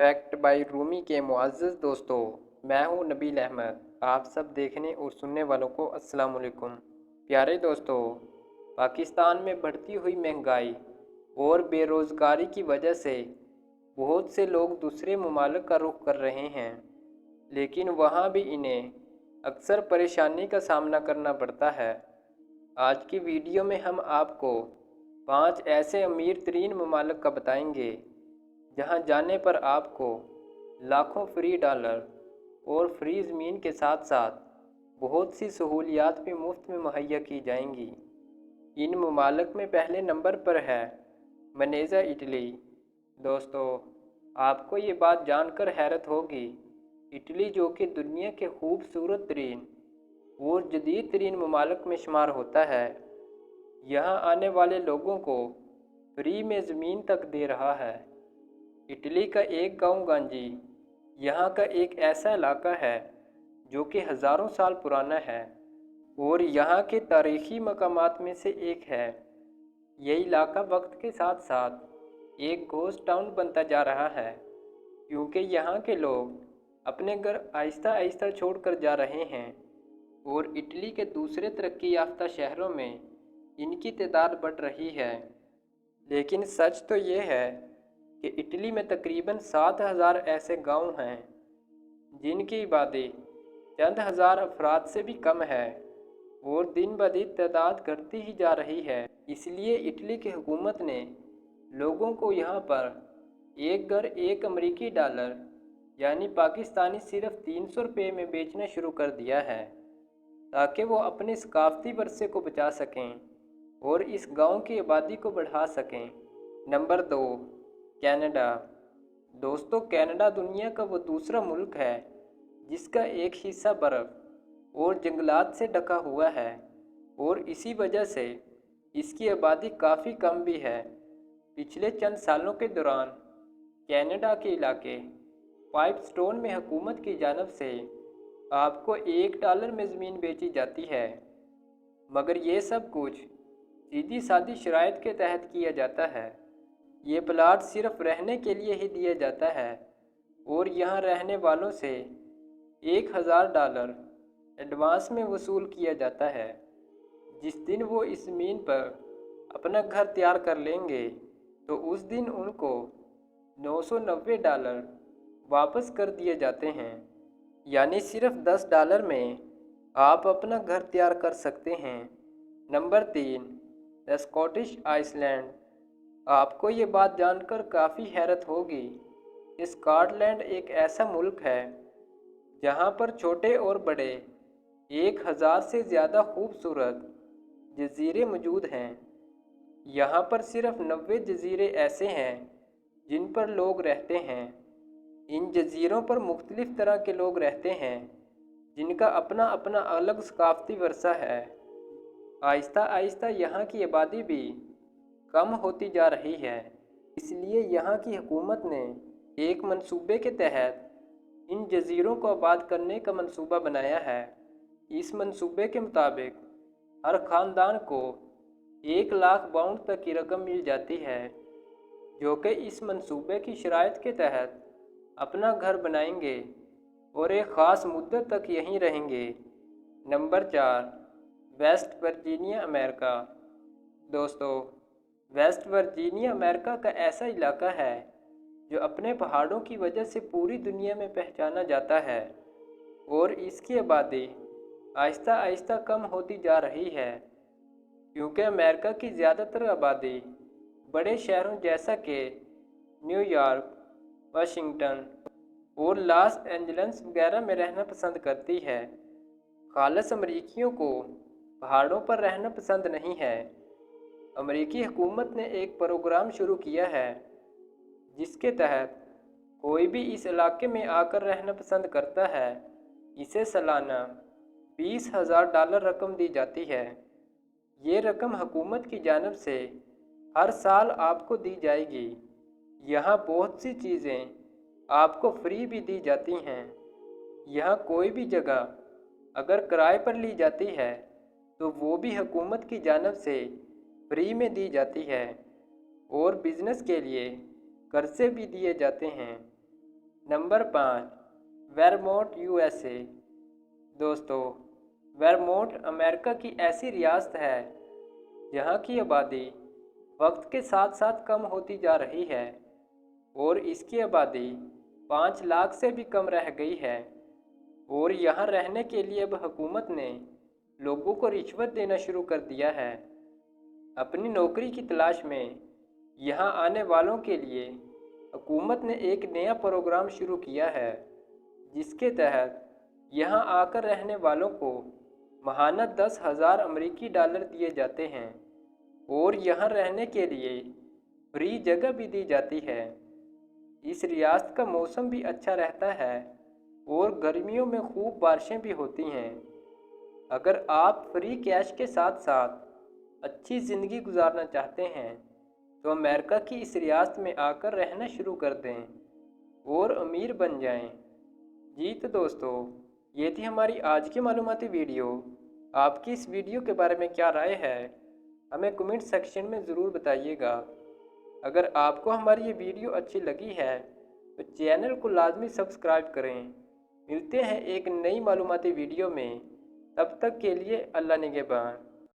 Fact bye Rumi के मुअज़्ज़ज़ दोस्तों, मैं हूं नबील अहमद। आप सब देखने और सुनने वालों को अस्सलाम वालेकुम। प्यारे दोस्तों, पाकिस्तान में बढ़ती हुई महंगाई और बेरोज़गारी की वजह से बहुत से लोग दूसरे ममालिक का रुख कर रहे हैं, लेकिन वहां भी इन्हें अक्सर परेशानी का सामना करना पड़ता है। आज की वीडियो में हम आपको 5 ऐसे अमीर तरीन ममालिक का बताएंगे जहां जाने पर आपको लाखों फ्री डॉलर और फ्री ज़मीन के साथ साथ बहुत सी सहूलियात भी मुफ्त में मुहैया की जाएंगी। इन ममालिक में पहले नंबर पर है मनेज़ा, इटली। दोस्तों, आपको ये बात जानकर हैरत होगी, इटली जो कि दुनिया के खूबसूरत तरीन और जदीद तरीन ममालिक में शुमार होता है, यहाँ आने वाले लोगों को फ्री में ज़मीन तक दे रहा है। इटली का एक गांव गांजी यहाँ का एक ऐसा इलाका है जो कि हज़ारों साल पुराना है और यहाँ के तारीख़ी मकामात में से एक है। यह इलाका वक्त के साथ साथ एक घोस्ट टाउन बनता जा रहा है, क्योंकि यहाँ के लोग अपने घर आहिस्ता आहिस्ता छोड़ कर जा रहे हैं और इटली के दूसरे तरक्की याफ्ता शहरों में इनकी तादाद बढ़ रही है। लेकिन सच तो ये है कि इटली में तकरीबन 7,000 ऐसे गांव हैं जिनकी आबादी चंद हज़ार अफराद से भी कम है और दिन ब दिन तादाद घटती ही जा रही है। इसलिए इटली की हुकूमत ने लोगों को यहाँ पर एक घर एक अमरीकी डॉलर यानी पाकिस्तानी सिर्फ 300 रुपये में बेचना शुरू कर दिया है, ताकि वो अपने सकाफती वर्से को बचा सकें और इस गांव की आबादी को बढ़ा सकें। Number 2, Canada. दोस्तों, कनाडा दुनिया का वो दूसरा मुल्क है जिसका एक हिस्सा बर्फ़ और जंगलात से ढका हुआ है और इसी वजह से इसकी आबादी काफ़ी कम भी है। पिछले चंद सालों के दौरान कनाडा के इलाके पाइप स्टोन में हुकूमत की जानब से आपको $1 में ज़मीन बेची जाती है, मगर ये सब कुछ सीधी सादी शराइत के तहत किया जाता है। ये प्लाट सिर्फ रहने के लिए ही दिया जाता है और यहाँ रहने वालों से $1,000 एडवांस में वसूल किया जाता है। जिस दिन वो इस ज़मीन पर अपना घर तैयार कर लेंगे तो उस दिन उनको $990 वापस कर दिए जाते हैं, यानी सिर्फ $10 में आप अपना घर तैयार कर सकते हैं। Number 3, the Scottish island. आपको ये बात जानकर काफ़ी हैरत होगी कि स्कॉटलैंड एक ऐसा मुल्क है जहाँ पर छोटे और बड़े 1,000 से ज़्यादा खूबसूरत जज़ीरे मौजूद हैं। यहाँ पर सिर्फ 90 जज़ीरे ऐसे हैं जिन पर लोग रहते हैं। इन जज़ीरों पर मुख्तलिफ़ तरह के लोग रहते हैं जिनका अपना अपना अलग सकाफती वर्सा है। आहिस्ता आहिस्ता यहाँ की आबादी भी कम होती जा रही है, इसलिए यहाँ की हुकूमत ने एक मंसूबे के तहत इन जज़ीरों को आबाद करने का मंसूबा बनाया है। इस मंसूबे के मुताबिक हर ख़ानदान को 1 लाख पाउंड तक की रकम मिल जाती है, जो कि इस मंसूबे की शराइत के तहत अपना घर बनाएंगे और एक ख़ास मुद्दत तक यहीं रहेंगे। Number 4, West Virginia, America. दोस्तों, वेस्ट वर्जीनिया अमेरिका का ऐसा इलाका है जो अपने पहाड़ों की वजह से पूरी दुनिया में पहचाना जाता है और इसकी आबादी आहिस्ता आहिस्ता कम होती जा रही है, क्योंकि अमेरिका की ज़्यादातर आबादी बड़े शहरों जैसा कि न्यूयॉर्क, वाशिंगटन और लॉस एंजल्स वगैरह में रहना पसंद करती है। खालिस अमरीकियों को पहाड़ों पर रहना पसंद नहीं है। अमरीकी हुकूमत ने एक प्रोग्राम शुरू किया है जिसके तहत कोई भी इस इलाके में आकर रहना पसंद करता है, इसे सालाना $20,000 रकम दी जाती है। ये रकम हुकूमत की जानब से हर साल आपको दी जाएगी। यहाँ बहुत सी चीज़ें आपको फ्री भी दी जाती हैं। यहाँ कोई भी जगह अगर किराए पर ली जाती है तो वो भी हुकूमत की जानब से फ्री में दी जाती है और बिज़नेस के लिए कर्ज़े भी दिए जाते हैं। Number 5, Vermont USA. दोस्तों, वेरमोंट अमेरिका की ऐसी रियासत है जहाँ की आबादी वक्त के साथ साथ कम होती जा रही है और इसकी आबादी 5 लाख से भी कम रह गई है। और यहाँ रहने के लिए अब हुकूमत ने लोगों को रिश्वत देना शुरू कर दिया है। अपनी नौकरी की तलाश में यहाँ आने वालों के लिए हुकूमत ने एक नया प्रोग्राम शुरू किया है, जिसके तहत यहाँ आकर रहने वालों को माहाना 10,000 अमेरिकी डॉलर दिए जाते हैं और यहाँ रहने के लिए फ्री जगह भी दी जाती है। इस रियासत का मौसम भी अच्छा रहता है और गर्मियों में खूब बारिशें भी होती हैं। अगर आप फ्री कैश के साथ साथ अच्छी ज़िंदगी गुजारना चाहते हैं तो अमेरिका की इस रियासत में आकर रहना शुरू कर दें और अमीर बन जाएं। जी तो दोस्तों, ये थी हमारी आज की मालूमाती वीडियो। आपकी इस वीडियो के बारे में क्या राय है, हमें कमेंट सेक्शन में ज़रूर बताइएगा। अगर आपको हमारी ये वीडियो अच्छी लगी है तो चैनल को लाजमी सब्सक्राइब करें। मिलते हैं एक नई मालूमाती वीडियो में, तब तक के लिए अल्लाह निगहबान।